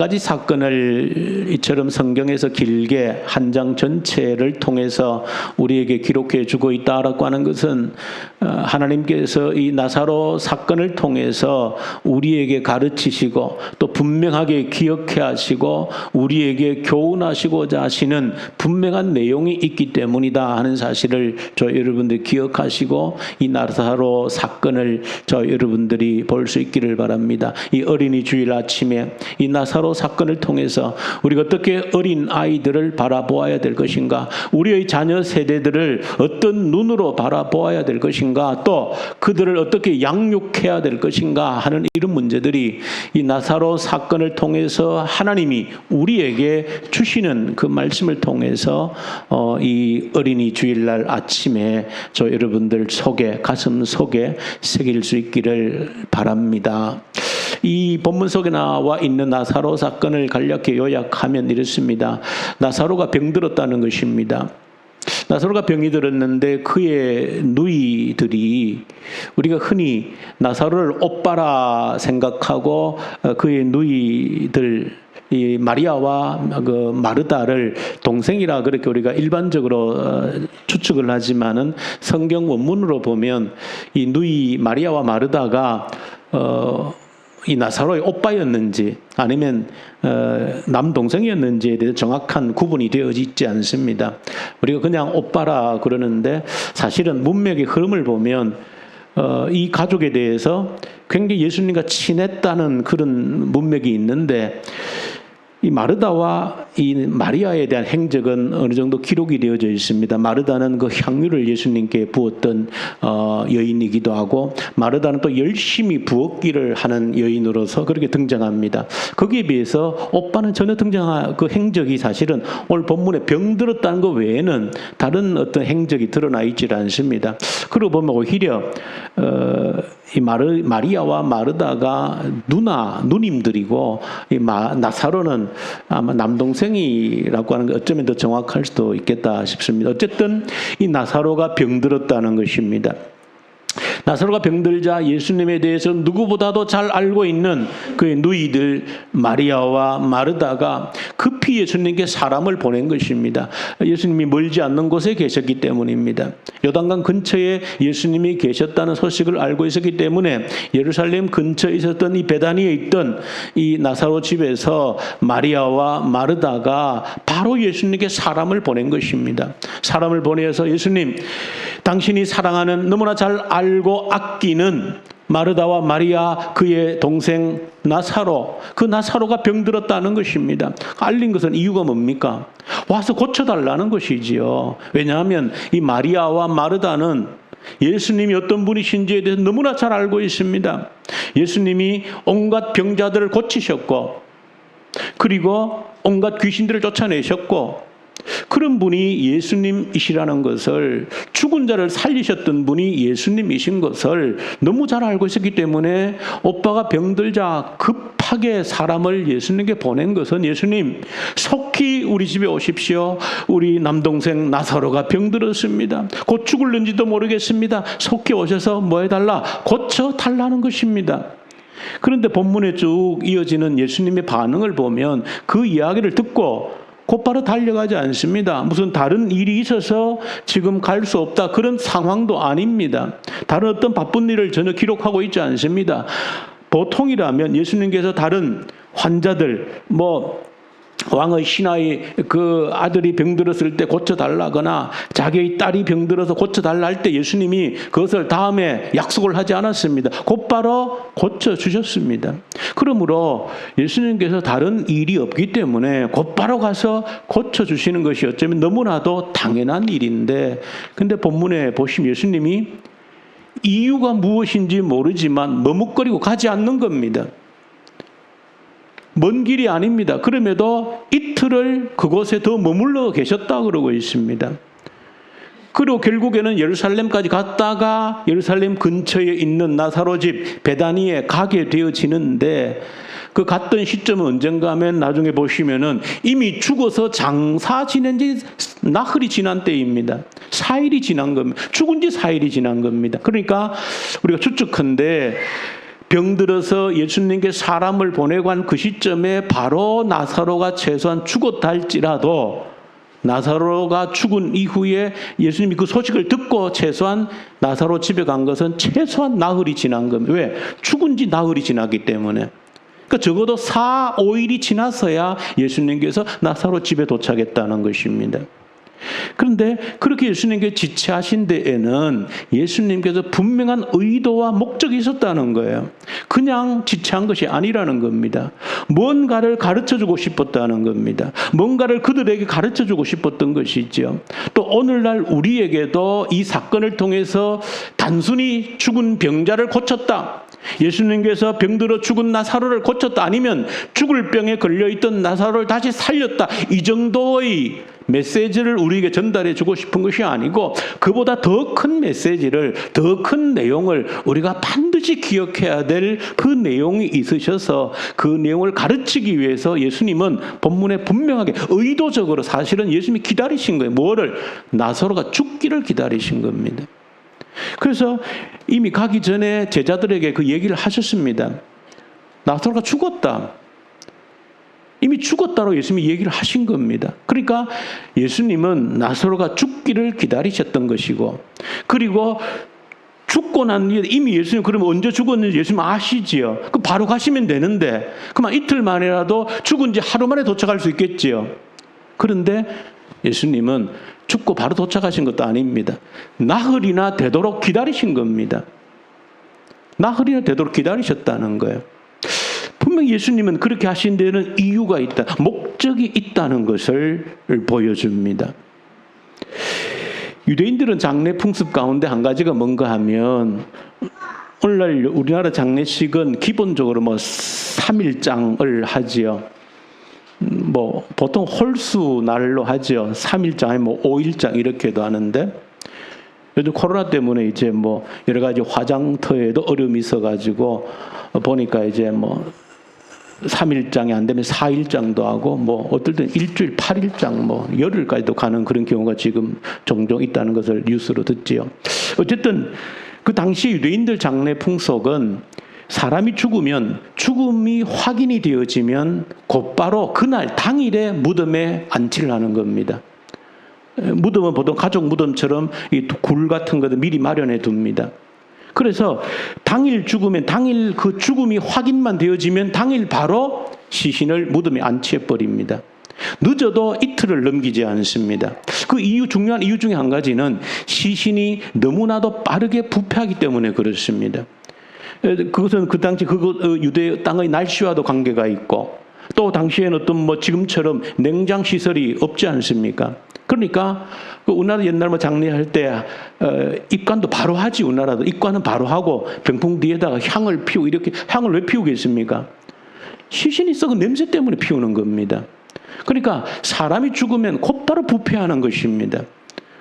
가지 사건을 이처럼 성경에서 길게 한 장 전체를 통해서 우리에게 기록해 주고 있다라고 하는 것은 하나님께서 이 나사로 사건을 통해서 우리에게 가르치시고 또 분명하게 기억해 하시고 우리에게 교훈하시고자 하시는 분명한 내용이 있기 때문이다 하는 사실을 저 여러분들 기억하시고 이 나사로 사건을 저 여러분들이 볼 수 있기를 바랍니다. 이 어린이 주일 아침에 이 나사로 사건을 통해서 우리가 어떻게 어린 아이들을 바라보아야 될 것인가, 우리의 자녀 세대들을 어떤 눈으로 바라보아야 될 것인가, 또 그들을 어떻게 양육해야 될 것인가 하는 이런 문제들이 이 나사로 사건을 통해서 하나님이 우리에게 주시는 그 말씀을 통해서 이 어린이 주일날 아침에 저 여러분들 속에, 가슴 속에 새길 수 있기를 바랍니다. 이 본문 속에 나와 있는 나사로 사건을 간략히 요약하면 이렇습니다. 나사로가 병들었다는 것입니다. 나사로가 병이 들었는데 그의 누이들이, 우리가 흔히 나사로를 오빠라 생각하고 그의 누이들, 이 마리아와 그 마르다를 동생이라 그렇게 우리가 일반적으로 추측을 하지만은 성경 원문으로 보면 이 누이 마리아와 마르다가 이 나사로의 오빠였는지 아니면 남동생이었는지에 대해서 정확한 구분이 되어지지 않습니다. 우리가 그냥 오빠라 그러는데 사실은 문맥의 흐름을 보면 이 가족에 대해서 굉장히 예수님과 친했다는 그런 문맥이 있는데, 이 마르다와 이 마리아에 대한 행적은 어느 정도 기록이 되어져 있습니다. 마르다는 그 향유를 예수님께 부었던 여인이기도 하고, 마르다는 또 열심히 부엌일을 하는 여인으로서 그렇게 등장합니다. 거기에 비해서 오빠는 전혀 등장한 그 행적이 사실은 오늘 본문에 병들었다는 것 외에는 다른 어떤 행적이 드러나 있지 않습니다. 그러고 보면 오히려 이 마리아와 마르다가 누님들이고, 이 나사로는 아마 남동생이라고 하는 게 어쩌면 더 정확할 수도 있겠다 싶습니다. 어쨌든 이 나사로가 병들었다는 것입니다. 나사로가 병들자 예수님에 대해서 누구보다도 잘 알고 있는 그의 누이들 마리아와 마르다가 급히 예수님께 사람을 보낸 것입니다. 예수님이 멀지 않는 곳에 계셨기 때문입니다. 요단강 근처에 예수님이 계셨다는 소식을 알고 있었기 때문에 예루살렘 근처에 있었던 이 베다니에 있던 이 나사로 집에서 마리아와 마르다가 바로 예수님께 사람을 보낸 것입니다. 사람을 보내서 예수님, 당신이 사랑하는, 너무나 잘 알고 아끼는 마르다와 마리아, 그의 동생 나사로, 그 나사로가 병들었다는 것입니다. 알린 것은 이유가 뭡니까? 와서 고쳐달라는 것이지요. 왜냐하면 이 마리아와 마르다는 예수님이 어떤 분이신지에 대해서 너무나 잘 알고 있습니다. 예수님이 온갖 병자들을 고치셨고, 그리고 온갖 귀신들을 쫓아내셨고, 그런 분이 예수님이시라는 것을, 죽은 자를 살리셨던 분이 예수님이신 것을 너무 잘 알고 있었기 때문에 오빠가 병들자 급하게 사람을 예수님께 보낸 것은, 예수님 속히 우리 집에 오십시오. 우리 남동생 나사로가 병들었습니다. 곧 죽을는지도 모르겠습니다. 속히 오셔서 뭐 해달라? 고쳐달라는 것입니다. 그런데 본문에 쭉 이어지는 예수님의 반응을 보면 그 이야기를 듣고 곧바로 달려가지 않습니다. 무슨 다른 일이 있어서 지금 갈 수 없다, 그런 상황도 아닙니다. 다른 어떤 바쁜 일을 전혀 기록하고 있지 않습니다. 보통이라면 예수님께서 다른 환자들, 왕의 신하의 그 아들이 병들었을 때 고쳐달라거나 자기의 딸이 병들어서 고쳐달라 할 때 예수님이 그것을 다음에 약속을 하지 않았습니다. 곧바로 고쳐주셨습니다. 그러므로 예수님께서 다른 일이 없기 때문에 곧바로 가서 고쳐주시는 것이 어쩌면 너무나도 당연한 일인데, 근데 본문에 보시면 예수님이 이유가 무엇인지 모르지만 머뭇거리고 가지 않는 겁니다. 먼 길이 아닙니다. 그럼에도 이틀을 그곳에 더 머물러 계셨다 그러고 있습니다. 그리고 결국에는 예루살렘까지 갔다가 예루살렘 근처에 있는 나사로 집 베다니에 가게 되어지는데, 그 갔던 시점은 언젠가 하면 나중에 보시면은 이미 죽어서 장사 지낸 지 나흘이 지난 때입니다. 4일이 지난 겁니다. 죽은 지 4일이 지난 겁니다. 그러니까 우리가 추측컨대 병들어서 예수님께 사람을 보내고 한 그 시점에 바로 나사로가 최소한 죽었다 할지라도 나사로가 죽은 이후에 예수님이 그 소식을 듣고 최소한 나사로 집에 간 것은 최소한 나흘이 지난 겁니다. 왜? 죽은 지 나흘이 지났기 때문에. 그러니까 적어도 4, 5일이 지나서야 예수님께서 나사로 집에 도착했다는 것입니다. 그런데 그렇게 예수님께 지체하신 데에는 예수님께서 분명한 의도와 목적이 있었다는 거예요. 그냥 지체한 것이 아니라는 겁니다. 뭔가를 가르쳐주고 싶었다는 겁니다. 뭔가를 그들에게 가르쳐주고 싶었던 것이죠. 또 오늘날 우리에게도 이 사건을 통해서 단순히 죽은 병자를 고쳤다, 예수님께서 병들어 죽은 나사로를 고쳤다, 아니면 죽을 병에 걸려있던 나사로를 다시 살렸다, 이 정도의 메시지를 우리에게 전달해 주고 싶은 것이 아니고 그보다 더 큰 메시지를, 더 큰 내용을 우리가 반드시 기억해야 될 그 내용이 있으셔서 그 내용을 가르치기 위해서 예수님은 본문에 분명하게 의도적으로 사실은 예수님이 기다리신 거예요. 뭐를? 나사로가 죽기를 기다리신 겁니다. 그래서 이미 가기 전에 제자들에게 그 얘기를 하셨습니다. 나사로가 죽었다. 이미 죽었다고 예수님이 얘기를 하신 겁니다. 그러니까 예수님은 나사로가 죽기를 기다리셨던 것이고, 그리고 죽고 난 뒤에 이미 예수님 그러면 언제 죽었는지 예수님 아시지요. 그 바로 가시면 되는데 그만 이틀 만이라도 죽은 지 하루 만에 도착할 수 있겠지요. 그런데 예수님은 죽고 바로 도착하신 것도 아닙니다. 나흘이나 되도록 기다리신 겁니다. 나흘이나 되도록 기다리셨다는 거예요. 분명히 예수님은 그렇게 하신 데는 이유가 있다, 목적이 있다는 것을 보여줍니다. 유대인들은 장례 풍습 가운데 한 가지가 뭔가 하면, 오늘날 우리나라 장례식은 기본적으로 3일장을 하지요. 보통 홀수 날로 하죠. 3일장 아니면 5일장 이렇게도 하는데, 요즘 코로나 때문에 이제 여러 가지 화장터에도 어려움이 있어가지고 보니까 이제 3일장이 안 되면 4일장도 하고 어떨 때는 일주일 8일장 열흘까지도 가는 그런 경우가 지금 종종 있다는 것을 뉴스로 듣지요. 어쨌든 그 당시 유대인들 장례 풍속은 사람이 죽으면 죽음이 확인이 되어지면 곧바로 그날 당일에 무덤에 안치를 하는 겁니다. 무덤은 보통 가족 무덤처럼 이 굴 같은 것을 미리 마련해 둡니다. 그래서 당일 죽으면 당일 그 죽음이 확인만 되어지면 당일 바로 시신을 무덤에 안치해 버립니다. 늦어도 이틀을 넘기지 않습니다. 그 이유, 중요한 이유 중에 한 가지는 시신이 너무나도 빠르게 부패하기 때문에 그렇습니다. 그것은 그 당시 유대 땅의 날씨와도 관계가 있고, 또 당시에는 어떤 지금처럼 냉장 시설이 없지 않습니까? 그러니까 우리나라 옛날 장례할 때 입관도 바로 하지. 우리나라도 입관은 바로 하고 병풍 뒤에다가 향을 피우고, 이렇게 향을 왜 피우겠습니까? 시신이 썩은 냄새 때문에 피우는 겁니다. 그러니까 사람이 죽으면 곧바로 부패하는 것입니다.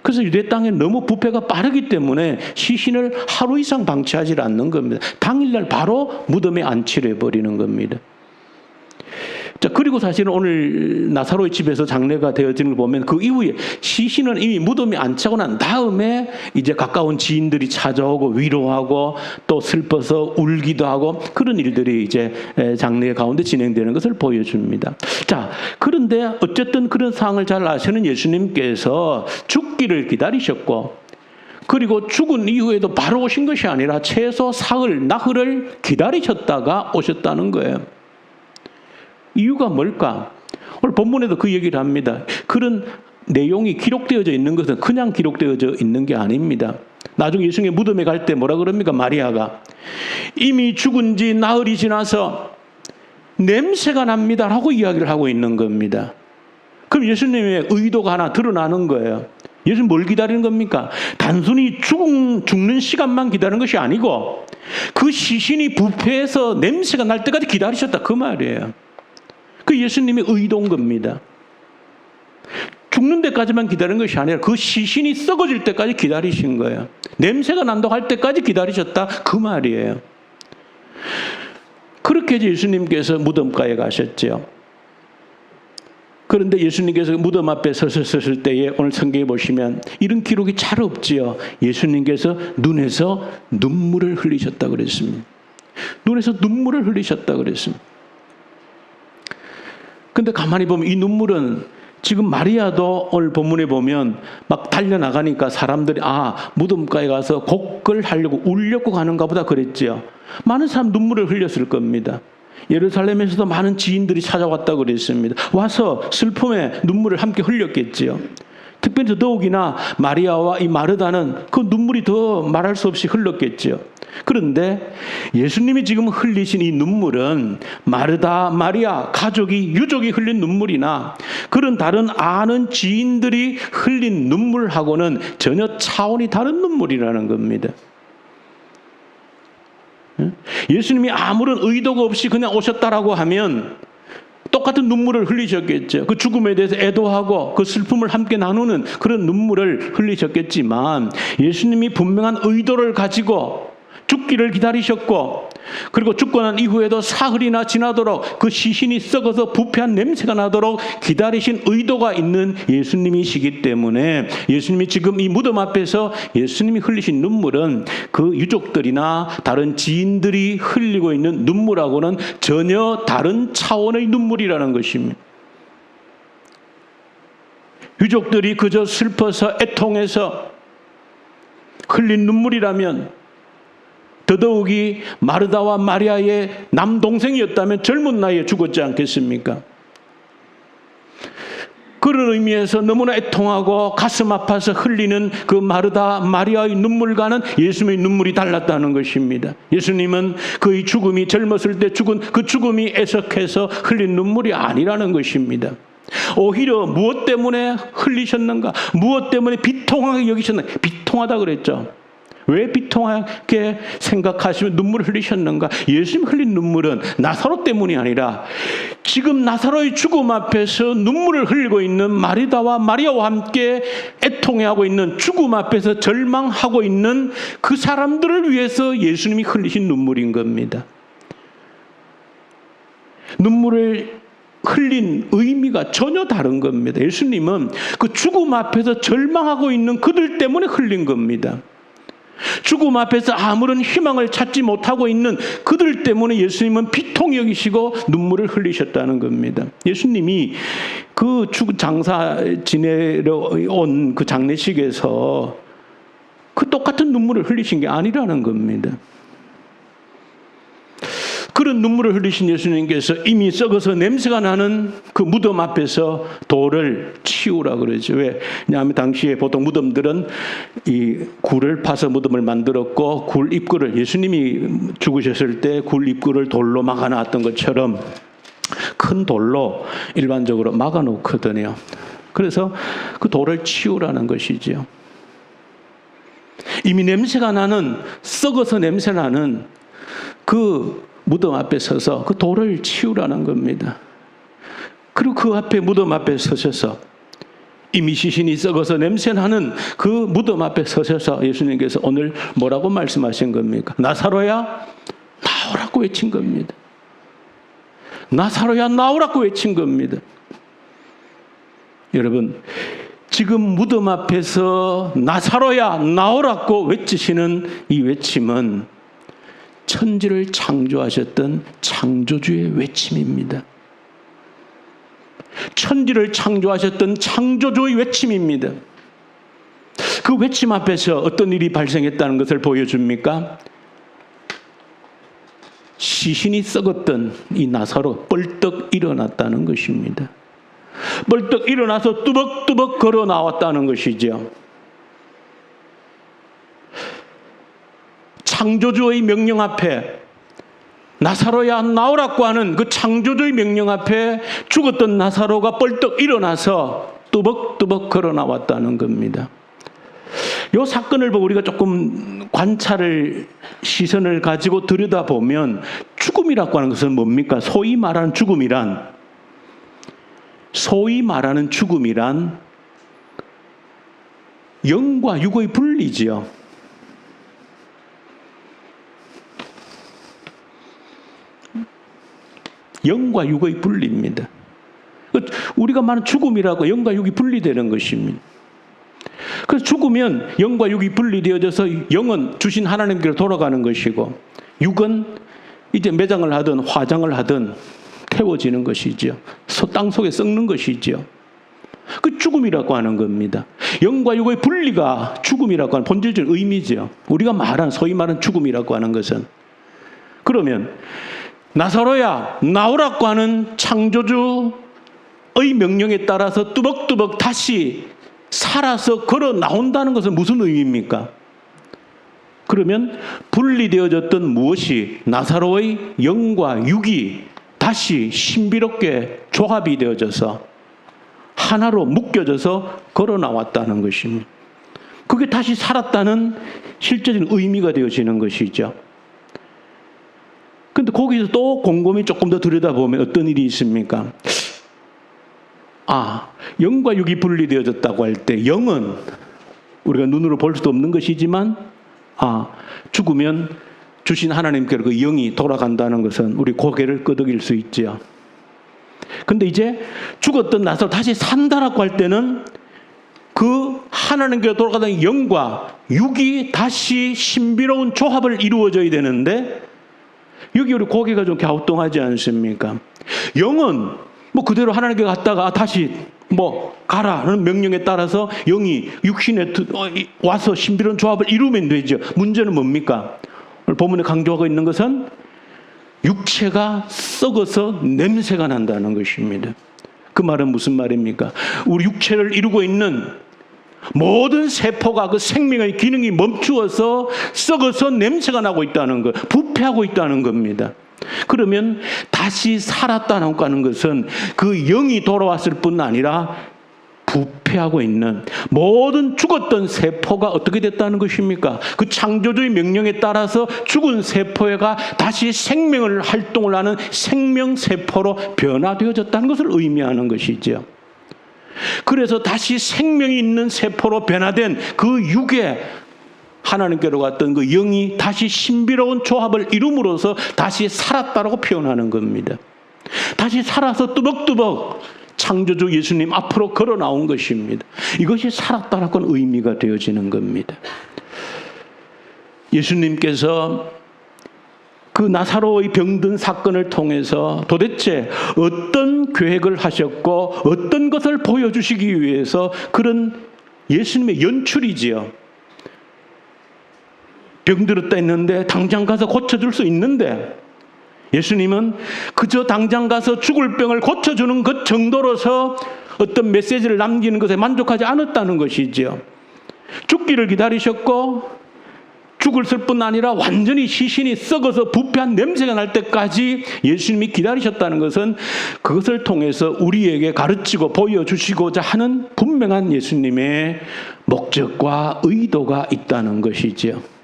그래서 유대 땅에 너무 부패가 빠르기 때문에 시신을 하루 이상 방치하지 않는 겁니다. 당일날 바로 무덤에 안치를 해버리는 겁니다. 자, 그리고 사실은 오늘 나사로의 집에서 장례가 되어지는 걸 보면 그 이후에 시신은 이미 무덤에 안치하고 난 다음에 이제 가까운 지인들이 찾아오고 위로하고 또 슬퍼서 울기도 하고 그런 일들이 이제 장례 가운데 진행되는 것을 보여줍니다. 자, 그런데 어쨌든 그런 상황을 잘 아시는 예수님께서 죽기를 기다리셨고, 그리고 죽은 이후에도 바로 오신 것이 아니라 최소 사흘, 나흘을 기다리셨다가 오셨다는 거예요. 이유가 뭘까? 오늘 본문에도 그 얘기를 합니다. 그런 내용이 기록되어져 있는 것은 그냥 기록되어져 있는 게 아닙니다. 나중에 예수님의 무덤에 갈 때 뭐라 그럽니까? 마리아가 이미 죽은 지 나흘이 지나서 냄새가 납니다 라고 이야기를 하고 있는 겁니다. 그럼 예수님의 의도가 하나 드러나는 거예요. 예수님 뭘 기다리는 겁니까? 단순히 죽는 시간만 기다리는 것이 아니고 그 시신이 부패해서 냄새가 날 때까지 기다리셨다, 그 말이에요. 그 예수님의 의도인 겁니다. 죽는 데까지만 기다리는 것이 아니라 그 시신이 썩어질 때까지 기다리신 거예요. 냄새가 난다고 할 때까지 기다리셨다, 그 말이에요. 그렇게 예수님께서 무덤가에 가셨죠. 그런데 예수님께서 무덤 앞에 서셨을 때에 오늘 성경에 보시면 이런 기록이 잘 없지요. 예수님께서 눈에서 눈물을 흘리셨다고 그랬습니다. 눈에서 눈물을 흘리셨다 그랬습니다. 근데 가만히 보면 이 눈물은 지금 마리아도 오늘 본문에 보면 막 달려나가니까 사람들이 무덤가에 가서 곡걸하려고 울려고 가는가 보다 그랬죠. 많은 사람 눈물을 흘렸을 겁니다. 예루살렘에서도 많은 지인들이 찾아왔다 그랬습니다. 와서 슬픔에 눈물을 함께 흘렸겠지요. 특별히 더욱이나 마리아와 이 마르다는 그 눈물이 더 말할 수 없이 흘렀겠죠. 그런데 예수님이 지금 흘리신 이 눈물은 마르다, 마리아, 가족이, 유족이 흘린 눈물이나 그런 다른 아는 지인들이 흘린 눈물하고는 전혀 차원이 다른 눈물이라는 겁니다. 예수님이 아무런 의도가 없이 그냥 오셨다라고 하면 똑같은 눈물을 흘리셨겠죠. 그 죽음에 대해서 애도하고 그 슬픔을 함께 나누는 그런 눈물을 흘리셨겠지만 예수님이 분명한 의도를 가지고 죽기를 기다리셨고 그리고 죽고 난 이후에도 사흘이나 지나도록 그 시신이 썩어서 부패한 냄새가 나도록 기다리신 의도가 있는 예수님이시기 때문에 예수님이 지금 이 무덤 앞에서 예수님이 흘리신 눈물은 그 유족들이나 다른 지인들이 흘리고 있는 눈물하고는 전혀 다른 차원의 눈물이라는 것입니다. 유족들이 그저 슬퍼서 애통해서 흘린 눈물이라면 더더욱이 마르다와 마리아의 남동생이었다면 젊은 나이에 죽었지 않겠습니까? 그런 의미에서 너무나 애통하고 가슴 아파서 흘리는 그 마르다, 마리아의 눈물과는 예수님의 눈물이 달랐다는 것입니다. 예수님은 그의 죽음이 젊었을 때 죽은 그 죽음이 애석해서 흘린 눈물이 아니라는 것입니다. 오히려 무엇 때문에 흘리셨는가? 무엇 때문에 비통하게 여기셨는가? 비통하다 그랬죠. 왜 비통하게 생각하시면 눈물을 흘리셨는가? 예수님 흘린 눈물은 나사로 때문이 아니라 지금 나사로의 죽음 앞에서 눈물을 흘리고 있는 마리다와 마리아와 함께 애통해하고 있는 죽음 앞에서 절망하고 있는 그 사람들을 위해서 예수님이 흘리신 눈물인 겁니다. 눈물을 흘린 의미가 전혀 다른 겁니다. 예수님은 그 죽음 앞에서 절망하고 있는 그들 때문에 흘린 겁니다. 죽음 앞에서 아무런 희망을 찾지 못하고 있는 그들 때문에 예수님은 비통히 여기시고 눈물을 흘리셨다는 겁니다. 예수님이 그 장사 지내러 온 그 장례식에서 그 똑같은 눈물을 흘리신 게 아니라는 겁니다. 그런 눈물을 흘리신 예수님께서 이미 썩어서 냄새가 나는 그 무덤 앞에서 돌을 치우라 그러죠. 왜냐하면 당시에 보통 무덤들은 이 굴을 파서 무덤을 만들었고 굴 입구를 예수님이 죽으셨을 때 굴 입구를 돌로 막아놨던 것처럼 큰 돌로 일반적으로 막아놓거든요. 그래서 그 돌을 치우라는 것이죠. 이미 냄새가 나는 썩어서 냄새 나는 그 무덤 앞에 서서 그 돌을 치우라는 겁니다. 그리고 그 앞에 무덤 앞에 서셔서 이미 시신이 썩어서 냄새나는 그 무덤 앞에 서셔서 예수님께서 오늘 뭐라고 말씀하신 겁니까? 나사로야 나오라고 외친 겁니다. 나사로야 나오라고 외친 겁니다. 여러분 지금 무덤 앞에서 나사로야 나오라고 외치시는 이 외침은 천지를 창조하셨던 창조주의 외침입니다. 천지를 창조하셨던 창조주의 외침입니다. 그 외침 앞에서 어떤 일이 발생했다는 것을 보여줍니까? 시신이 썩었던 이 나사로 벌떡 일어났다는 것입니다. 벌떡 일어나서 뚜벅뚜벅 걸어 나왔다는 것이죠. 창조주의 명령 앞에 나사로야 나오라고 하는 그 창조주의 명령 앞에 죽었던 나사로가 벌떡 일어나서 뚜벅뚜벅 걸어 나왔다는 겁니다. 이 사건을 보고 우리가 조금 시선을 가지고 들여다보면 죽음이라고 하는 것은 뭡니까? 소위 말하는 죽음이란 영과 육의 분리지요. 영과 육의 분리입니다. 우리가 말하는 죽음이라고 영과 육이 분리되는 것입니다. 그래서 죽으면 영과 육이 분리되어져서 영은 주신 하나님께로 돌아가는 것이고 육은 이제 매장을 하든 화장을 하든 태워지는 것이죠. 땅 속에 썩는 것이죠. 그 죽음이라고 하는 겁니다. 영과 육의 분리가 죽음이라고 하는 본질적인 의미죠. 우리가 소위 말하는 죽음이라고 하는 것은. 그러면 나사로야 나오라고 하는 창조주의 명령에 따라서 뚜벅뚜벅 다시 살아서 걸어 나온다는 것은 무슨 의미입니까? 그러면 분리되어졌던 무엇이 나사로의 영과 육이 다시 신비롭게 조합이 되어져서 하나로 묶여져서 걸어 나왔다는 것입니다. 그게 다시 살았다는 실제적인 의미가 되어지는 것이죠. 그런데 거기서 또 곰곰이 조금 더 들여다보면 어떤 일이 있습니까? 영과 육이 분리되어졌다고 할 때 영은 우리가 눈으로 볼 수도 없는 것이지만 죽으면 주신 하나님께로 그 영이 돌아간다는 것은 우리 고개를 끄덕일 수 있죠. 근데 이제 죽었던 나사로 다시 산다라고 할 때는 그 하나님께로 돌아가는 영과 육이 다시 신비로운 조합을 이루어져야 되는데 여기 우리 고개가 좀 갸우뚱하지 않습니까? 영은 그대로 하나님께 갔다가 다시 가라는 명령에 따라서 영이 육신에 와서 신비로운 조합을 이루면 되죠. 문제는 뭡니까? 오늘 본문에 강조하고 있는 것은 육체가 썩어서 냄새가 난다는 것입니다. 그 말은 무슨 말입니까? 우리 육체를 이루고 있는 모든 세포가 그 생명의 기능이 멈추어서 썩어서 냄새가 나고 있다는 것, 부패하고 있다는 겁니다. 그러면 다시 살았다는 것은 그 영이 돌아왔을 뿐 아니라 부패하고 있는 모든 죽었던 세포가 어떻게 됐다는 것입니까? 그 창조주의 명령에 따라서 죽은 세포가 다시 생명을 활동을 하는 생명세포로 변화되어졌다는 것을 의미하는 것이죠. 그래서 다시 생명이 있는 세포로 변화된 그 육에 하나님께로 갔던 그 영이 다시 신비로운 조합을 이룸으로써 다시 살았다라고 표현하는 겁니다. 다시 살아서 뚜벅뚜벅 창조주 예수님 앞으로 걸어 나온 것입니다. 이것이 살았다라고 하는 의미가 되어지는 겁니다. 예수님께서 그 나사로의 병든 사건을 통해서 도대체 어떤 계획을 하셨고 어떤 것을 보여주시기 위해서 그런 예수님의 연출이지요. 병들었다 했는데 당장 가서 고쳐줄 수 있는데 예수님은 그저 당장 가서 죽을 병을 고쳐주는 것 정도로서 어떤 메시지를 남기는 것에 만족하지 않았다는 것이지요. 죽기를 기다리셨고 죽을 뿐 아니라 완전히 시신이 썩어서 부패한 냄새가 날 때까지 예수님이 기다리셨다는 것은 그것을 통해서 우리에게 가르치고 보여주시고자 하는 분명한 예수님의 목적과 의도가 있다는 것이지요.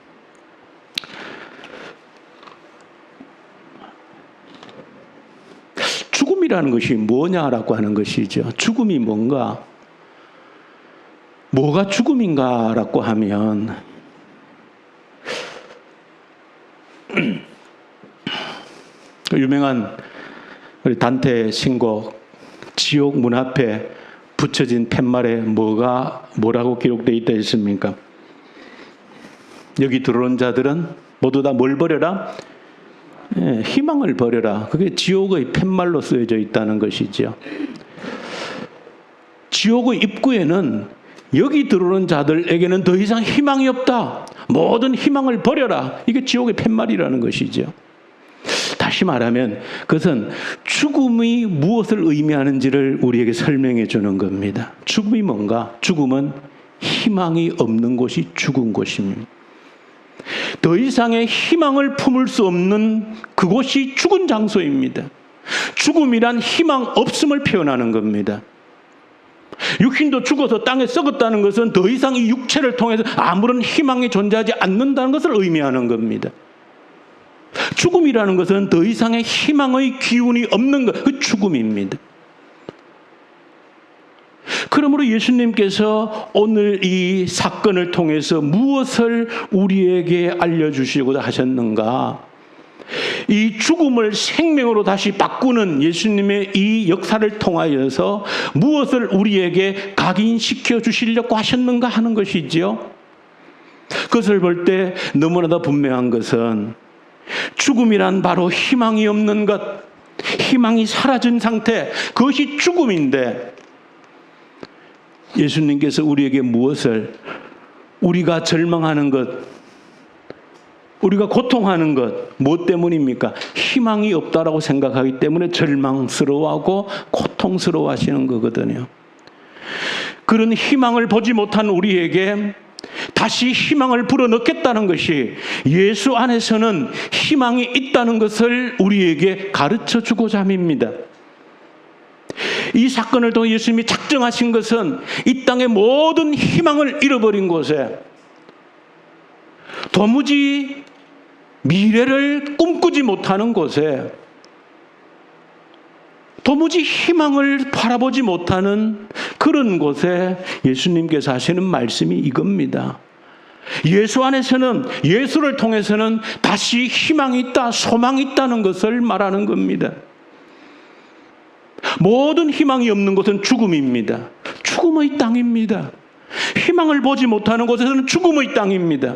죽음이라는 것이 뭐냐라고 하는 것이죠. 죽음이 뭔가? 뭐가 죽음인가라고 하면 유명한 우리 단테 신곡 지옥 문 앞에 붙여진 팻말에 뭐라고 기록되어 있다 했습니까? 여기 들어온 자들은 모두 다 뭘 버려라? 희망을 버려라. 그게 지옥의 팻말로 쓰여져 있다는 것이죠. 지옥의 입구에는 여기 들어오는 자들에게는 더 이상 희망이 없다. 모든 희망을 버려라. 이게 지옥의 팻말이라는 것이죠. 다시 말하면 그것은 죽음이 무엇을 의미하는지를 우리에게 설명해 주는 겁니다. 죽음이 뭔가? 죽음은 희망이 없는 곳이 죽은 곳입니다. 더 이상의 희망을 품을 수 없는 그곳이 죽은 장소입니다. 죽음이란 희망 없음을 표현하는 겁니다. 육신도 죽어서 땅에 썩었다는 것은 더 이상 이 육체를 통해서 아무런 희망이 존재하지 않는다는 것을 의미하는 겁니다. 죽음이라는 것은 더 이상의 희망의 기운이 없는 것, 그 죽음입니다. 그러므로 예수님께서 오늘 이 사건을 통해서 무엇을 우리에게 알려주시고자 하셨는가? 이 죽음을 생명으로 다시 바꾸는 예수님의 이 역사를 통하여서 무엇을 우리에게 각인시켜 주시려고 하셨는가 하는 것이지요. 그것을 볼 때 너무나도 분명한 것은 죽음이란 바로 희망이 없는 것, 희망이 사라진 상태, 그것이 죽음인데 예수님께서 우리에게 무엇을, 우리가 절망하는 것, 우리가 고통하는 것, 무엇 때문입니까? 희망이 없다라고 생각하기 때문에 절망스러워하고 고통스러워 하시는 거거든요. 그런 희망을 보지 못한 우리에게 다시 희망을 불어넣겠다는 것이 예수 안에서는 희망이 있다는 것을 우리에게 가르쳐 주고자 함입니다. 이 사건을 통해 예수님이 작정하신 것은 이 땅의 모든 희망을 잃어버린 곳에, 도무지 미래를 꿈꾸지 못하는 곳에, 도무지 희망을 바라보지 못하는 그런 곳에 예수님께서 하시는 말씀이 이겁니다. 예수 안에서는, 예수를 통해서는 다시 희망이 있다, 소망이 있다는 것을 말하는 겁니다. 모든 희망이 없는 곳은 죽음입니다. 죽음의 땅입니다. 희망을 보지 못하는 곳에서는 죽음의 땅입니다.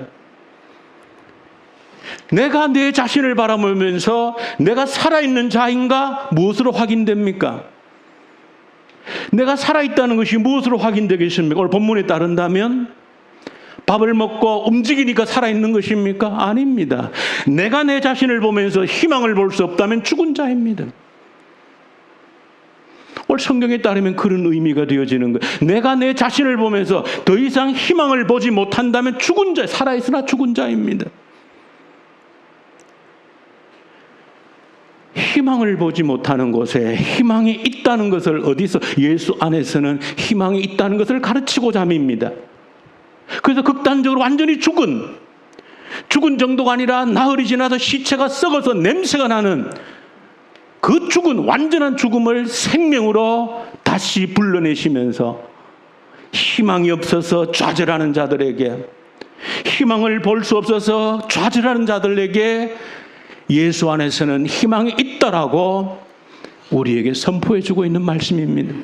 내가 내 자신을 바라보면서 내가 살아있는 자인가 무엇으로 확인됩니까? 내가 살아있다는 것이 무엇으로 확인되겠습니까? 오늘 본문에 따른다면 밥을 먹고 움직이니까 살아있는 것입니까? 아닙니다. 내가 내 자신을 보면서 희망을 볼 수 없다면 죽은 자입니다. 오늘 성경에 따르면 그런 의미가 되어지는 거예요. 내가 내 자신을 보면서 더 이상 희망을 보지 못한다면 죽은 자, 살아있으나 죽은 자입니다. 희망을 보지 못하는 곳에 희망이 있다는 것을 어디서, 예수 안에서는 희망이 있다는 것을 가르치고자 함입니다. 그래서 극단적으로 완전히 죽은 정도가 아니라 나흘이 지나서 시체가 썩어서 냄새가 나는 그 죽은, 완전한 죽음을 생명으로 다시 불러내시면서 희망이 없어서 좌절하는 자들에게, 희망을 볼 수 없어서 좌절하는 자들에게 예수 안에서는 희망이 있다라고 우리에게 선포해 주고 있는 말씀입니다.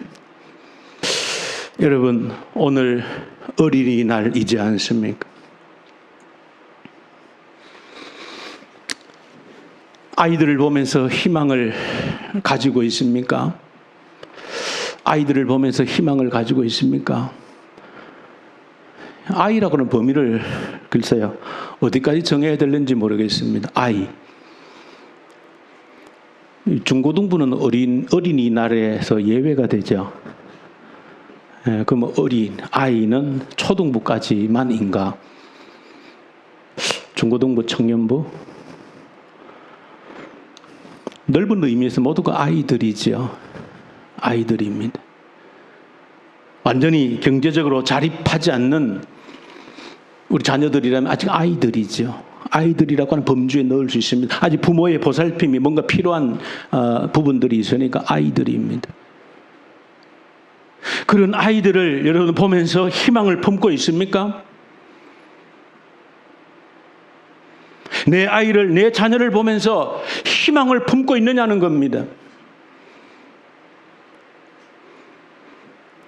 여러분, 오늘 어린이날이지 않습니까? 아이들을 보면서 희망을 가지고 있습니까? 아이들을 보면서 희망을 가지고 있습니까? 아이라고는 범위를 글쎄요, 어디까지 정해야 되는지 모르겠습니다. 아이. 중고등부는 어린이날에서 예외가 되죠. 그럼 아이는 초등부까지만인가? 중고등부, 청년부? 넓은 의미에서 모두가 아이들이죠. 아이들입니다. 완전히 경제적으로 자립하지 않는 우리 자녀들이라면 아직 아이들이죠. 아이들이라고 하는 범주에 넣을 수 있습니다. 아직 부모의 보살핌이 뭔가 필요한 부분들이 있으니까 아이들입니다. 그런 아이들을 여러분 보면서 희망을 품고 있습니까? 내 아이를, 내 자녀를 보면서 희망을 품고 있느냐는 겁니다.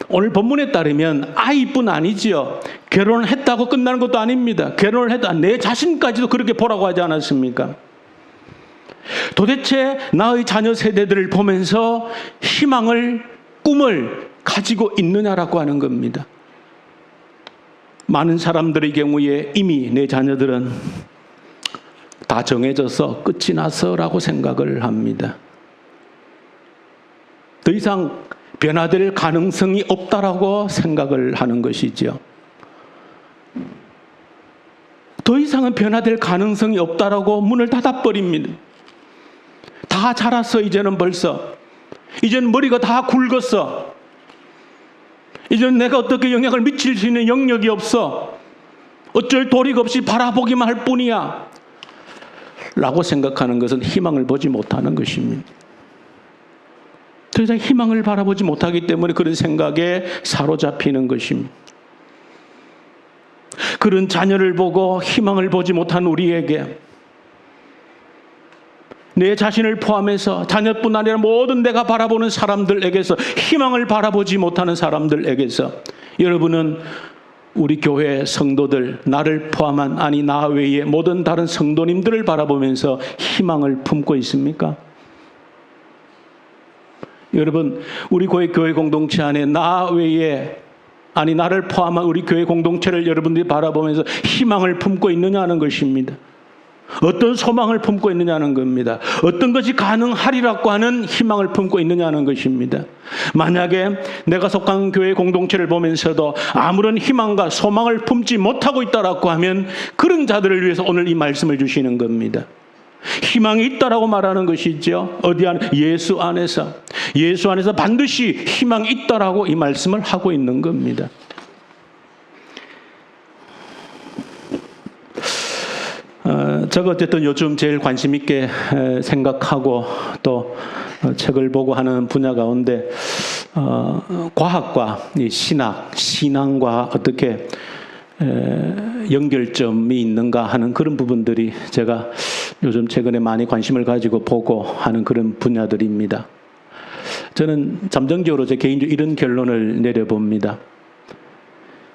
오늘 본문에 따르면 아이뿐 아니지요. 결혼을 했다고 끝나는 것도 아닙니다. 결혼을 했다, 내 자신까지도 그렇게 보라고 하지 않았습니까? 도대체 나의 자녀 세대들을 보면서 희망을, 꿈을 가지고 있느냐라고 하는 겁니다. 많은 사람들의 경우에 이미 내 자녀들은 다 정해져서 끝이 나서라고 생각을 합니다. 더 이상 변화될 가능성이 없다라고 생각을 하는 것이죠. 더 이상은 변화될 가능성이 없다라고 문을 닫아버립니다. 다 자랐어, 이제는 벌써. 이제는 머리가 다 굵었어. 이제는 내가 어떻게 영향을 미칠 수 있는 영역이 없어. 어쩔 도리가 없이 바라보기만 할 뿐이야. 라고 생각하는 것은 희망을 보지 못하는 것입니다. 더 이상 희망을 바라보지 못하기 때문에 그런 생각에 사로잡히는 것입니다. 그런 자녀를 보고 희망을 보지 못한 우리에게, 내 자신을 포함해서 자녀뿐 아니라 모든 내가 바라보는 사람들에게서, 희망을 바라보지 못하는 사람들에게서 여러분은 우리 교회 성도들, 나를 포함한 아니 나 외에 모든 다른 성도님들을 바라보면서 희망을 품고 있습니까? 여러분, 우리 교회 공동체 안에 나 외에 아니 나를 포함한 우리 교회 공동체를 여러분들이 바라보면서 희망을 품고 있느냐는 것입니다. 어떤 소망을 품고 있느냐는 겁니다. 어떤 것이 가능하리라고 하는 희망을 품고 있느냐는 것입니다. 만약에 내가 속한 교회 공동체를 보면서도 아무런 희망과 소망을 품지 못하고 있다라고 하면 그런 자들을 위해서 오늘 이 말씀을 주시는 겁니다. 희망이 있다라고 말하는 것이죠. 어디 안에? 예수 안에서. 예수 안에서 반드시 희망이 있다라고 이 말씀을 하고 있는 겁니다. 제가 어쨌든 요즘 제일 관심 있게 생각하고 또 책을 보고 하는 분야 가운데 과학과 이 신앙과 어떻게 연결점이 있는가 하는 그런 부분들이 제가 요즘 최근에 많이 관심을 가지고 보고 하는 그런 분야들입니다. 저는 잠정적으로 제 개인적으로 이런 결론을 내려봅니다.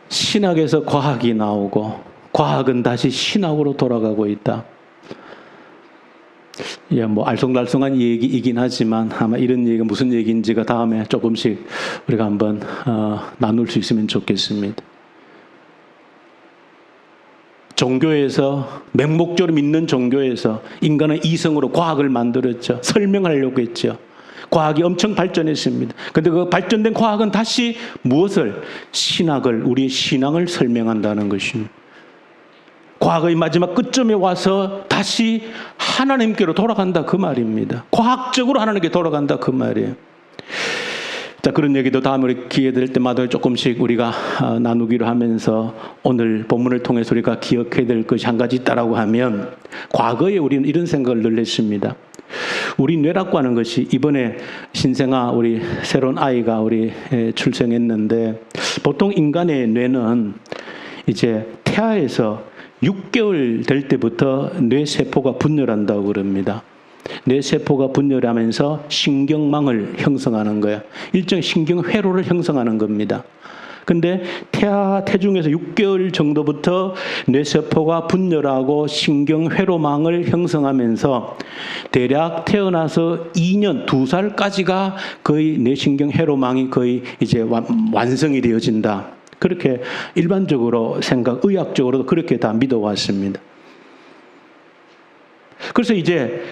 신학에서 과학이 나오고 과학은 다시 신학으로 돌아가고 있다. 예, 뭐 알쏭달쏭한 얘기이긴 하지만 아마 이런 얘기가 무슨 얘기인지가 다음에 조금씩 우리가 한번 나눌 수 있으면 좋겠습니다. 종교에서 맹목적으로 믿는 종교에서 인간은 이성으로 과학을 만들었죠. 설명하려고 했죠. 과학이 엄청 발전했습니다. 그런데 그 발전된 과학은 다시 무엇을? 신학을, 우리의 신앙을 설명한다는 것입니다. 과거의 마지막 끝점에 와서 다시 하나님께로 돌아간다 그 말입니다. 과학적으로 하나님께 돌아간다 그 말이에요. 자, 그런 얘기도 다음에 우리 기회 될 때마다 조금씩 우리가 나누기로 하면서 오늘 본문을 통해서 우리가 기억해야 될 것이 한 가지 있다라고 하면 과거에 우리는 이런 생각을 늘 했습니다. 우리 뇌라고 하는 것이 이번에 신생아 우리 새로운 아이가 우리 출생했는데 보통 인간의 뇌는 이제 태아에서 6개월 될 때부터 뇌세포가 분열한다고 그럽니다. 뇌세포가 분열하면서 신경망을 형성하는 거예요. 일종의 신경회로를 형성하는 겁니다. 근데 태중에서 6개월 정도부터 뇌세포가 분열하고 신경회로망을 형성하면서 대략 태어나서 2년, 2살까지가 거의 뇌신경회로망이 거의 이제 완성이 되어진다. 그렇게 일반적으로 의학적으로도 그렇게 다 믿어왔습니다. 그래서 이제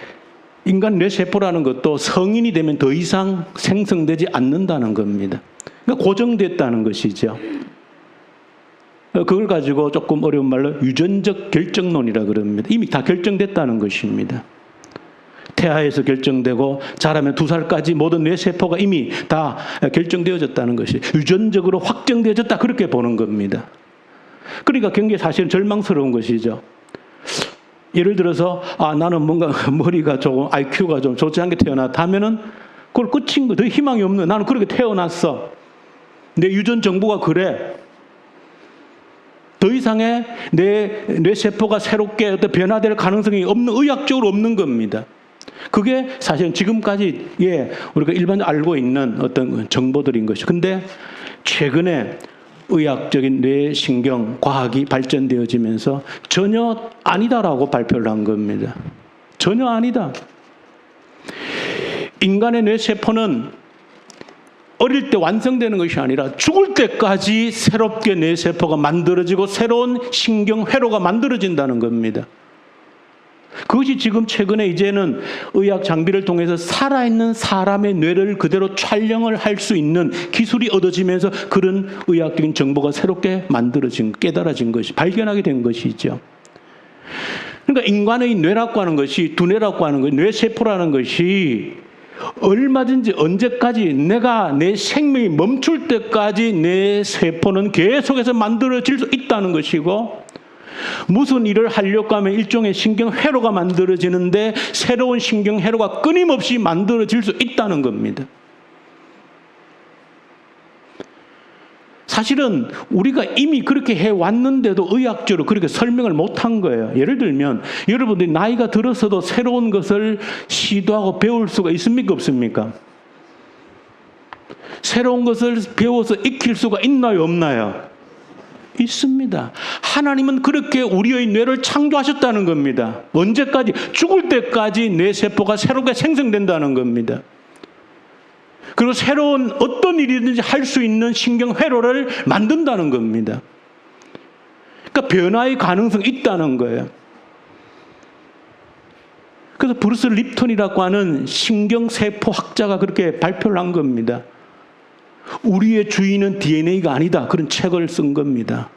인간 뇌세포라는 것도 성인이 되면 더 이상 생성되지 않는다는 겁니다. 그러니까 고정됐다는 것이죠. 그걸 가지고 조금 어려운 말로 유전적 결정론이라 그럽니다. 이미 다 결정됐다는 것입니다. 태아에서 결정되고 자라면 2살까지 모든 뇌세포가 이미 다 결정되어졌다는 것이 유전적으로 확정되어졌다 그렇게 보는 겁니다. 그러니까 굉장히 사실은 절망스러운 것이죠. 예를 들어서 나는 뭔가 머리가 조금 IQ가 좀 좋지 않게 태어났다 하면은 그걸 끝인 거, 더 희망이 없는 나는 그렇게 태어났어. 내 유전 정보가 그래. 더 이상의 내 뇌세포가 새롭게 어떤 변화될 가능성이 없는 의학적으로 없는 겁니다. 그게 사실은 지금까지 우리가 일반적으로 알고 있는 어떤 정보들인 것이죠. 근데 최근에 의학적인 뇌신경 과학이 발전되어지면서 전혀 아니다라고 발표를 한 겁니다. 전혀 아니다. 인간의 뇌세포는 어릴 때 완성되는 것이 아니라 죽을 때까지 새롭게 뇌세포가 만들어지고 새로운 신경회로가 만들어진다는 겁니다. 그것이 지금 최근에 이제는 의학 장비를 통해서 살아있는 사람의 뇌를 그대로 촬영을 할 수 있는 기술이 얻어지면서 그런 의학적인 정보가 새롭게 깨달아진 것이, 발견하게 된 것이죠. 그러니까 인간의 뇌라고 하는 것이, 두뇌라고 하는 것이, 뇌세포라는 것이 얼마든지 언제까지 내 생명이 멈출 때까지 내 세포는 계속해서 만들어질 수 있다는 것이고 무슨 일을 하려고 하면 일종의 신경회로가 만들어지는데 새로운 신경회로가 끊임없이 만들어질 수 있다는 겁니다. 사실은 우리가 이미 그렇게 해왔는데도 의학적으로 그렇게 설명을 못한 거예요. 예를 들면 여러분들이 나이가 들어서도 새로운 것을 시도하고 배울 수가 있습니까? 없습니까? 새로운 것을 배워서 익힐 수가 있나요? 없나요? 있습니다. 하나님은 그렇게 우리의 뇌를 창조하셨다는 겁니다. 언제까지? 죽을 때까지 뇌세포가 새롭게 생성된다는 겁니다. 그리고 새로운 어떤 일이든지 할 수 있는 신경회로를 만든다는 겁니다. 그러니까 변화의 가능성이 있다는 거예요. 그래서 브루스 립턴이라고 하는 신경세포학자가 그렇게 발표를 한 겁니다. 우리의 주인은 DNA가 아니다. 그런 책을 쓴 겁니다.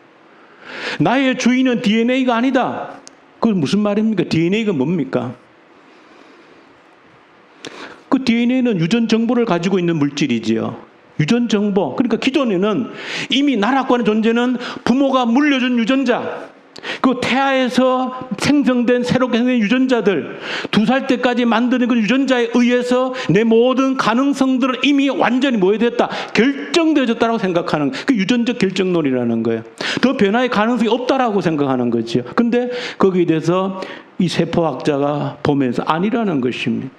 나의 주인은 DNA가 아니다. 그건 무슨 말입니까? DNA가 뭡니까? 그 DNA는 유전 정보를 가지고 있는 물질이지요. 유전 정보. 그러니까 기존에는 이미 나라고 하는 존재는 부모가 물려준 유전자, 그 태아에서 생성된 새롭게 생긴 유전자들, 2살 때까지 만드는 그 유전자에 의해서 내 모든 가능성들은 이미 완전히 뭐해졌다, 결정되어졌다고 생각하는 그 유전적 결정론이라는 거예요. 더 변화의 가능성이 없다라고 생각하는 거죠. 근데 거기에 대해서 이 세포학자가 보면서 아니라는 것입니다.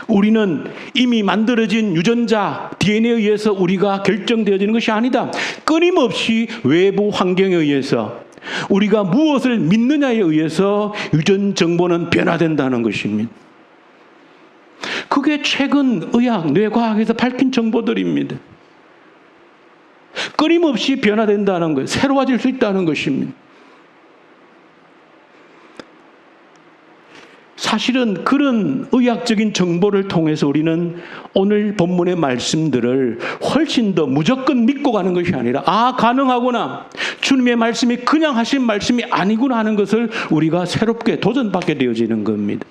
우리는 이미 만들어진 유전자, DNA에 의해서 우리가 결정되어지는 것이 아니다. 끊임없이 외부 환경에 의해서 우리가 무엇을 믿느냐에 의해서 유전 정보는 변화된다는 것입니다. 그게 최근 의학, 뇌과학에서 밝힌 정보들입니다. 끊임없이 변화된다는 거예요. 새로워질 수 있다는 것입니다. 사실은 그런 의학적인 정보를 통해서 우리는 오늘 본문의 말씀들을 훨씬 더 무조건 믿고 가는 것이 아니라, 아, 가능하구나, 주님의 말씀이 그냥 하신 말씀이 아니구나 하는 것을 우리가 새롭게 도전받게 되어지는 겁니다.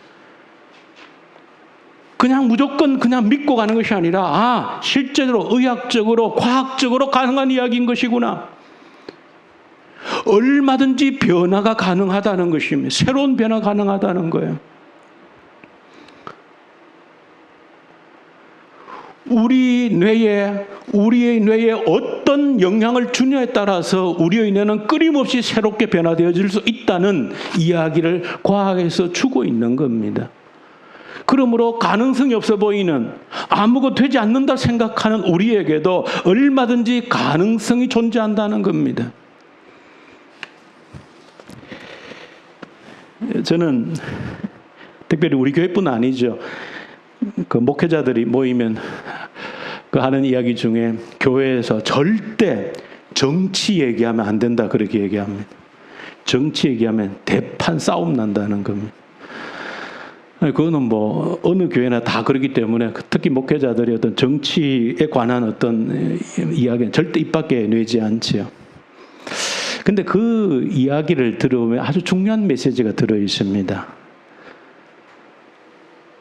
그냥 무조건 그냥 믿고 가는 것이 아니라, 아, 실제로 의학적으로 과학적으로 가능한 이야기인 것이구나, 얼마든지 변화가 가능하다는 것입니다. 새로운 변화가 가능하다는 거예요. 우리의 뇌에 어떤 영향을 주냐에 따라서 우리의 뇌는 끊임없이 새롭게 변화되어질 수 있다는 이야기를 과학에서 주고 있는 겁니다. 그러므로 가능성이 없어 보이는, 아무것도 되지 않는다 생각하는 우리에게도 얼마든지 가능성이 존재한다는 겁니다. 저는 특별히 우리 교회뿐 아니죠. 그 목회자들이 모이면 그 하는 이야기 중에 교회에서 절대 정치 얘기하면 안 된다 그렇게 얘기합니다. 정치 얘기하면 대판 싸움 난다는 겁니다. 그거는 뭐 어느 교회나 다 그렇기 때문에 특히 목회자들이 어떤 정치에 관한 어떤 이야기는 절대 입 밖에 내지 않지요. 근데 그 이야기를 들어보면 아주 중요한 메시지가 들어 있습니다.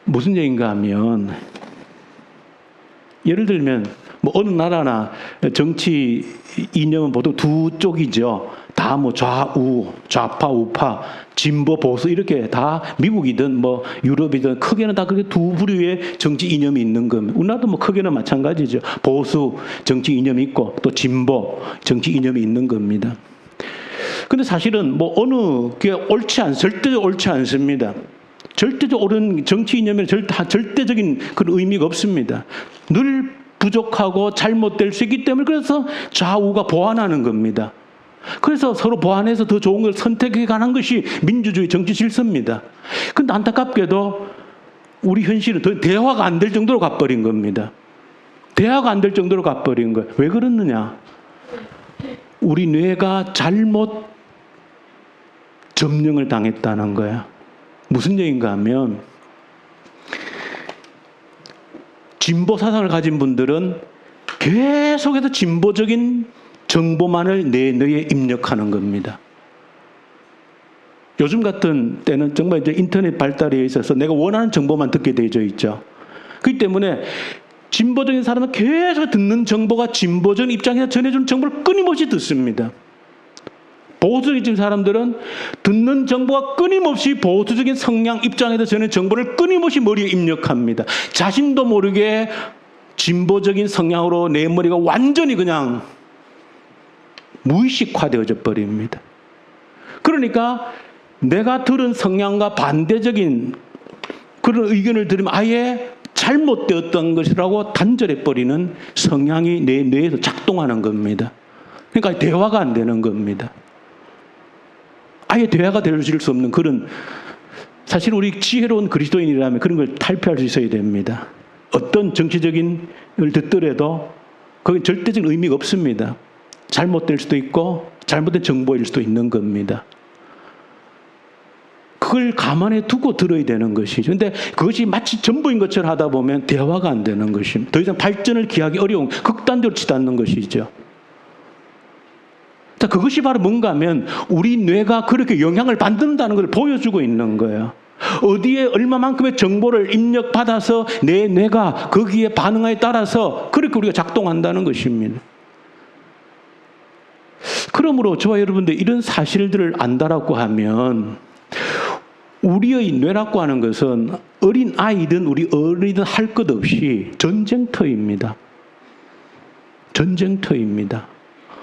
무슨 얘기인가 하면, 예를 들면 뭐 어느 나라나 정치 이념은 보통 두 쪽이죠. 다 뭐 좌우, 좌파, 우파, 진보, 보수 이렇게 다 미국이든 뭐 유럽이든 크게는 다 그렇게 두 부류의 정치 이념이 있는 겁니다. 우리나라도 뭐 크게는 마찬가지죠. 보수 정치 이념이 있고 또 진보 정치 이념이 있는 겁니다. 근데 사실은 뭐 어느 게 절대적으로 옳지 않습니다. 절대적으로 옳은 정치 이념에는 절대적인 그런 의미가 없습니다. 늘 부족하고 잘못될 수 있기 때문에 그래서 좌우가 보완하는 겁니다. 그래서 서로 보완해서 더 좋은 걸 선택해 가는 것이 민주주의 정치 질서입니다. 그런데 안타깝게도 우리 현실은 더 대화가 안 될 정도로 가버린 겁니다. 대화가 안 될 정도로 가버린 거예요. 왜 그렇느냐? 우리 뇌가 잘못 점령을 당했다는 거야. 무슨 얘기인가 하면, 진보 사상을 가진 분들은 계속해서 진보적인 정보만을 내 뇌에 입력하는 겁니다. 요즘 같은 때는 정말 이제 인터넷 발달에 있어서 내가 원하는 정보만 듣게 되어져 있죠. 그렇기 때문에 진보적인 사람은 계속 듣는 정보가 진보적인 입장에서 전해주는 정보를 끊임없이 듣습니다. 보수적인 사람들은 듣는 정보가 끊임없이 보수적인 성향 입장에서 전해주는 정보를 끊임없이 머리에 입력합니다. 자신도 모르게 진보적인 성향으로 내 머리가 완전히 그냥 무의식화되어져 버립니다. 그러니까 내가 들은 성향과 반대적인 그런 의견을 들으면 아예 잘못되었던 것이라고 단절해버리는 성향이 내 뇌에서 작동하는 겁니다. 그러니까 대화가 안 되는 겁니다. 아예 대화가 될 수 없는 그런, 사실 우리 지혜로운 그리스도인이라면 그런 걸 탈피할 수 있어야 됩니다. 어떤 정치적인 걸 듣더라도 그게 절대적인 의미가 없습니다. 잘못될 수도 있고 잘못된 정보일 수도 있는 겁니다. 그걸 감안해 두고 들어야 되는 것이죠. 그런데 그것이 마치 전부인 것처럼 하다 보면 대화가 안 되는 것입니다. 더 이상 발전을 기하기 어려운 극단적으로 치닫는 것이죠. 자, 그것이 바로 뭔가 하면 우리 뇌가 그렇게 영향을 받는다는 걸 보여주고 있는 거예요. 어디에 얼마만큼의 정보를 입력받아서 내 뇌가 거기에 반응에 따라서 그렇게 우리가 작동한다는 것입니다. 그러므로 저와 여러분들 이런 사실들을 안다라고 하면 우리의 뇌라고 하는 것은 어린 아이든 우리 어른이든 할 것 없이 전쟁터입니다. 전쟁터입니다.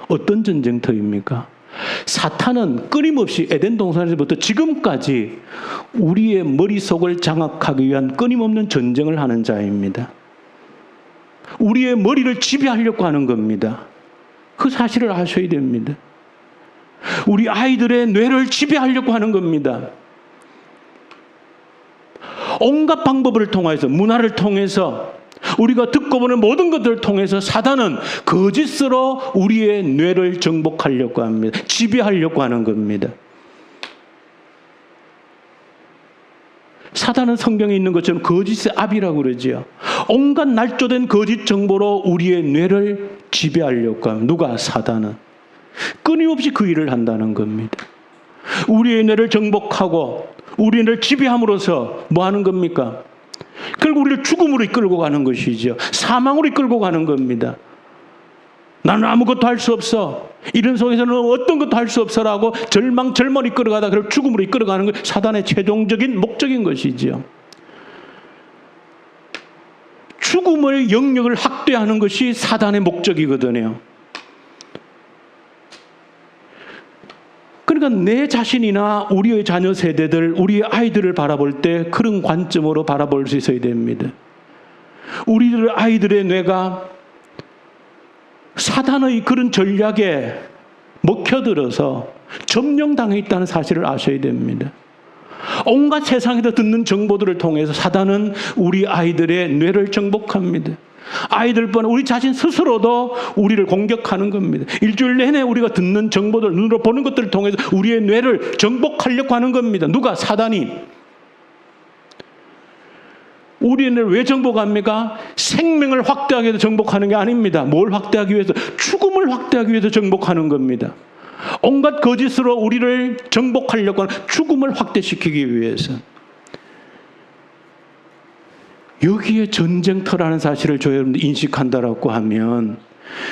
어떤 전쟁터입니까? 사탄은 끊임없이 에덴 동산에서부터 지금까지 우리의 머릿속을 장악하기 위한 끊임없는 전쟁을 하는 자입니다. 우리의 머리를 지배하려고 하는 겁니다. 그 사실을 아셔야 됩니다. 우리 아이들의 뇌를 지배하려고 하는 겁니다. 온갖 방법을 통해서, 문화를 통해서, 우리가 듣고 보는 모든 것들을 통해서 사단은 거짓으로 우리의 뇌를 정복하려고 합니다. 지배하려고 하는 겁니다. 사단은 성경에 있는 것처럼 거짓의 아비라고 그러지요. 온갖 날조된 거짓 정보로 우리의 뇌를 지배하려고 합니다. 누가? 사단은. 끊임없이 그 일을 한다는 겁니다. 우리의 뇌를 정복하고 우리의 뇌를 지배함으로써 뭐 하는 겁니까? 결국 우리를 죽음으로 이끌고 가는 것이죠. 사망으로 이끌고 가는 겁니다. 나는 아무것도 할 수 없어. 이런 속에서는 어떤 것도 할 수 없어라고 절망으로 이끌어가다 그걸 죽음으로 이끌어가는 것, 사단의 최종적인 목적인 것이죠. 죽음의 영역을 확대하는 것이 사단의 목적이거든요. 그러니까 내 자신이나 우리의 자녀 세대들, 우리의 아이들을 바라볼 때 그런 관점으로 바라볼 수 있어야 됩니다. 우리들 아이들의 뇌가 사단의 그런 전략에 먹혀들어서 점령당해 있다는 사실을 아셔야 됩니다. 온갖 세상에서 듣는 정보들을 통해서 사단은 우리 아이들의 뇌를 정복합니다. 아이들뿐 우리 자신 스스로도 우리를 공격하는 겁니다. 일주일 내내 우리가 듣는 정보들, 눈으로 보는 것들을 통해서 우리의 뇌를 정복하려고 하는 겁니다. 누가? 사단이. 우리의 뇌를 왜 정복합니까? 생명을 확대하기 위해서 정복하는 게 아닙니다. 뭘 확대하기 위해서? 죽음을 확대하기 위해서 정복하는 겁니다. 온갖 거짓으로 우리를 정복하려고 하는 죽음을 확대시키기 위해서. 여기에 전쟁터라는 사실을 저희 여러분들 인식한다라고 하면,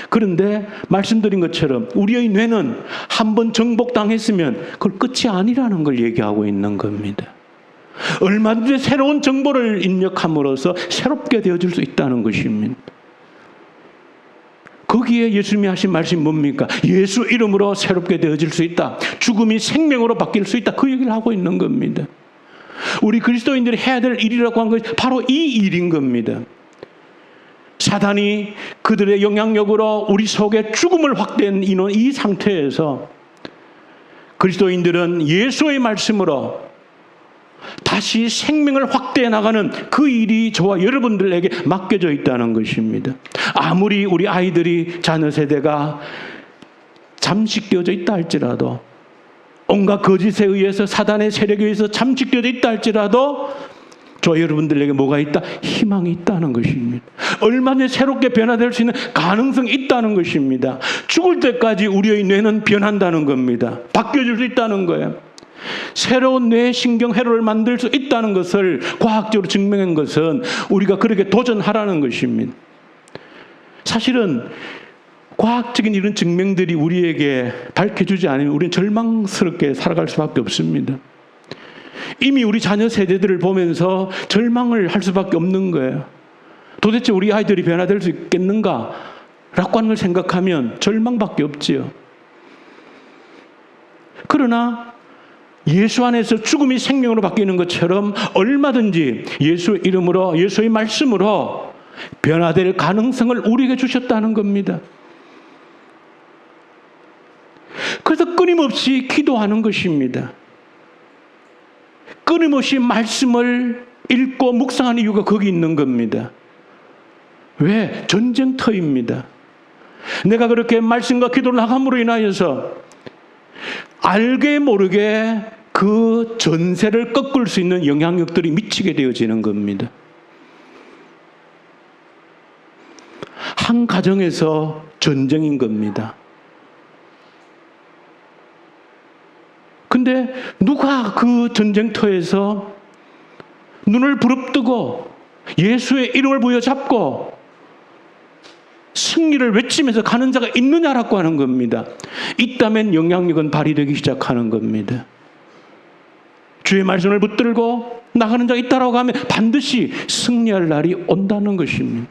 그런데 말씀드린 것처럼 우리의 뇌는 한번 정복당했으면 그걸 끝이 아니라는 걸 얘기하고 있는 겁니다. 얼마든지 새로운 정보를 입력함으로써 새롭게 되어질 수 있다는 것입니다. 거기에 예수님이 하신 말씀이 뭡니까? 예수 이름으로 새롭게 되어질 수 있다. 죽음이 생명으로 바뀔 수 있다. 그 얘기를 하고 있는 겁니다. 우리 그리스도인들이 해야 될 일이라고 한 것이 바로 이 일인 겁니다. 사단이 그들의 영향력으로 우리 속에 죽음을 확대한 이 상태에서 그리스도인들은 예수의 말씀으로 다시 생명을 확대해 나가는 그 일이 저와 여러분들에게 맡겨져 있다는 것입니다. 아무리 우리 아이들이, 자녀 세대가 잠식되어져 있다 할지라도, 온갖 거짓에 의해서, 사단의 세력에 의해서 잠식되어져 있다 할지라도 저 여러분들에게 뭐가 있다? 희망이 있다는 것입니다. 얼마든지 새롭게 변화될 수 있는 가능성이 있다는 것입니다. 죽을 때까지 우리의 뇌는 변한다는 겁니다. 바뀌어질 수 있다는 거예요. 새로운 뇌 신경 회로를 만들 수 있다는 것을 과학적으로 증명한 것은 우리가 그렇게 도전하라는 것입니다. 사실은 과학적인 이런 증명들이 우리에게 밝혀주지 않으면 우리는 절망스럽게 살아갈 수밖에 없습니다. 이미 우리 자녀 세대들을 보면서 절망을 할 수밖에 없는 거예요. 도대체 우리 아이들이 변화될 수 있겠는가? 라고 하는 걸 생각하면 절망밖에 없지요. 그러나 예수 안에서 죽음이 생명으로 바뀌는 것처럼 얼마든지 예수의 이름으로, 예수의 말씀으로 변화될 가능성을 우리에게 주셨다는 겁니다. 끊임없이 기도하는 것입니다. 끊임없이 말씀을 읽고 묵상하는 이유가 거기 있는 겁니다. 왜? 전쟁터입니다. 내가 그렇게 말씀과 기도를 나감으로 인하여서 알게 모르게 그 전세를 꺾을 수 있는 영향력들이 미치게 되어지는 겁니다. 한 가정에서 전쟁인 겁니다. 근데 누가 그 전쟁터에서 눈을 부릅뜨고 예수의 이름을 부여잡고 승리를 외치면서 가는 자가 있느냐라고 하는 겁니다. 있다면 영향력은 발휘되기 시작하는 겁니다. 주의 말씀을 붙들고 나가는 자가 있다라고 하면 반드시 승리할 날이 온다는 것입니다.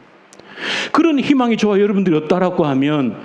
그런 희망이 저와 여러분들이 없다라고 하면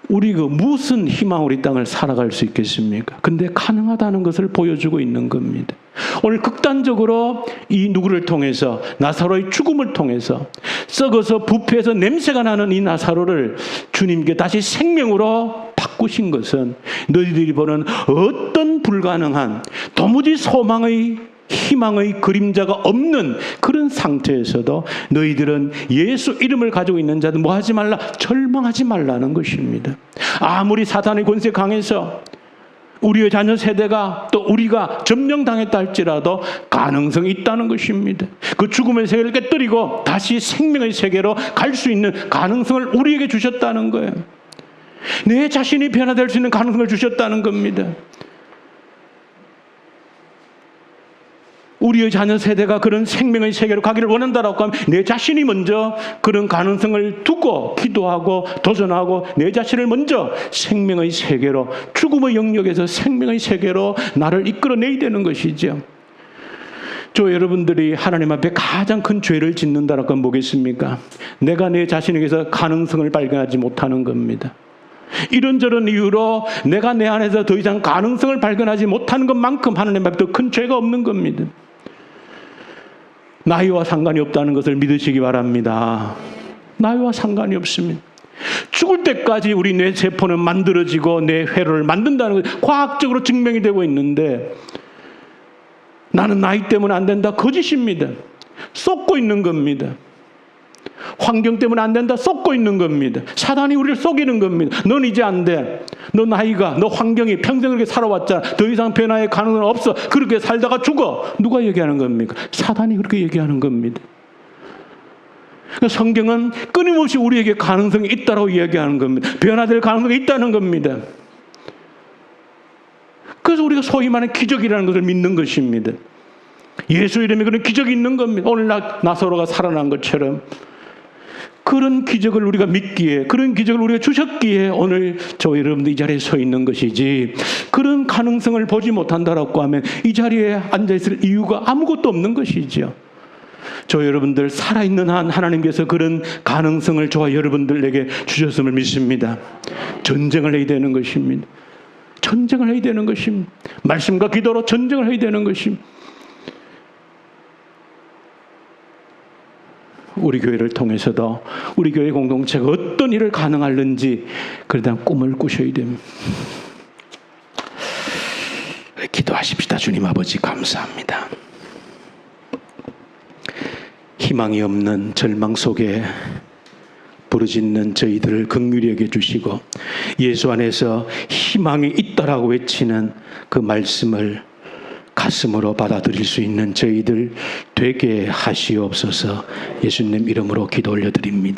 우리 무슨 희망으로 이 땅을 살아갈 수 있겠습니까? 근데 가능하다는 것을 보여주고 있는 겁니다. 오늘 극단적으로 이 누구를 통해서 나사로의 죽음을 통해서 썩어서 부패해서 냄새가 나는 이 나사로를 주님께 다시 생명으로 바꾸신 것은 너희들이 보는 어떤 불가능한 도무지 소망의 희망의 그림자가 없는 그런 상태에서도 너희들은 예수 이름을 가지고 있는 자들 뭐 하지 말라? 절망하지 말라는 것입니다. 아무리 사탄의 권세 강해서 우리의 자녀 세대가 또 우리가 점령당했다 할지라도 가능성이 있다는 것입니다. 그 죽음의 세계를 깨뜨리고 다시 생명의 세계로 갈 수 있는 가능성을 우리에게 주셨다는 거예요. 내 자신이 변화될 수 있는 가능성을 주셨다는 겁니다. 우리의 자녀 세대가 그런 생명의 세계로 가기를 원한다라고 하면 내 자신이 먼저 그런 가능성을 두고 기도하고 도전하고 내 자신을 먼저 생명의 세계로, 죽음의 영역에서 생명의 세계로 나를 이끌어내야 되는 것이죠. 저 여러분들이 하나님 앞에 가장 큰 죄를 짓는다라고 하면 뭐겠습니까? 내가 내 자신에게서 가능성을 발견하지 못하는 겁니다. 이런저런 이유로 내가 내 안에서 더 이상 가능성을 발견하지 못하는 것만큼 하나님 앞에 더 큰 죄가 없는 겁니다. 나이와 상관이 없다는 것을 믿으시기 바랍니다. 나이와 상관이 없습니다. 죽을 때까지 우리 뇌 세포는 만들어지고 뇌 회로를 만든다는 것 과학적으로 증명이 되고 있는데 나는 나이 때문에 안 된다. 거짓입니다. 쏟고 있는 겁니다. 환경 때문에 안 된다. 쏟고 있는 겁니다. 사단이 우리를 속이는 겁니다. 넌 이제 안 돼. 너 나이가, 너 환경이 평생 그렇게 살아왔잖아. 더 이상 변화의 가능은 없어. 그렇게 살다가 죽어. 누가 얘기하는 겁니까? 사단이 그렇게 얘기하는 겁니다. 성경은 끊임없이 우리에게 가능성이 있다고 이야기하는 겁니다. 변화될 가능성이 있다는 겁니다. 그래서 우리가 소위 말하는 기적이라는 것을 믿는 것입니다. 예수 이름에 그런 기적이 있는 겁니다. 오늘 나사로가 살아난 것처럼 그런 기적을 우리가 믿기에, 그런 기적을 우리가 주셨기에 오늘 저 여러분들 이 자리에 서 있는 것이지, 그런 가능성을 보지 못한다라고 하면 이 자리에 앉아있을 이유가 아무것도 없는 것이죠. 저 여러분들 살아있는 한 하나님께서 그런 가능성을 저와 여러분들에게 주셨음을 믿습니다. 전쟁을 해야 되는 것입니다. 전쟁을 해야 되는 것입니다. 말씀과 기도로 전쟁을 해야 되는 것입니다. 우리 교회를 통해서도 우리 교회 공동체가 어떤 일을 가능할는지 그에 대한 꿈을 꾸셔야 됩니다. 기도하십시다. 주님 아버지 감사합니다. 희망이 없는 절망 속에 부르짖는 저희들을 긍휼히 여겨주시고 예수 안에서 희망이 있다라고 외치는 그 말씀을 가슴으로 받아들일 수 있는 저희들 되게 하시옵소서. 예수님 이름으로 기도 올려드립니다.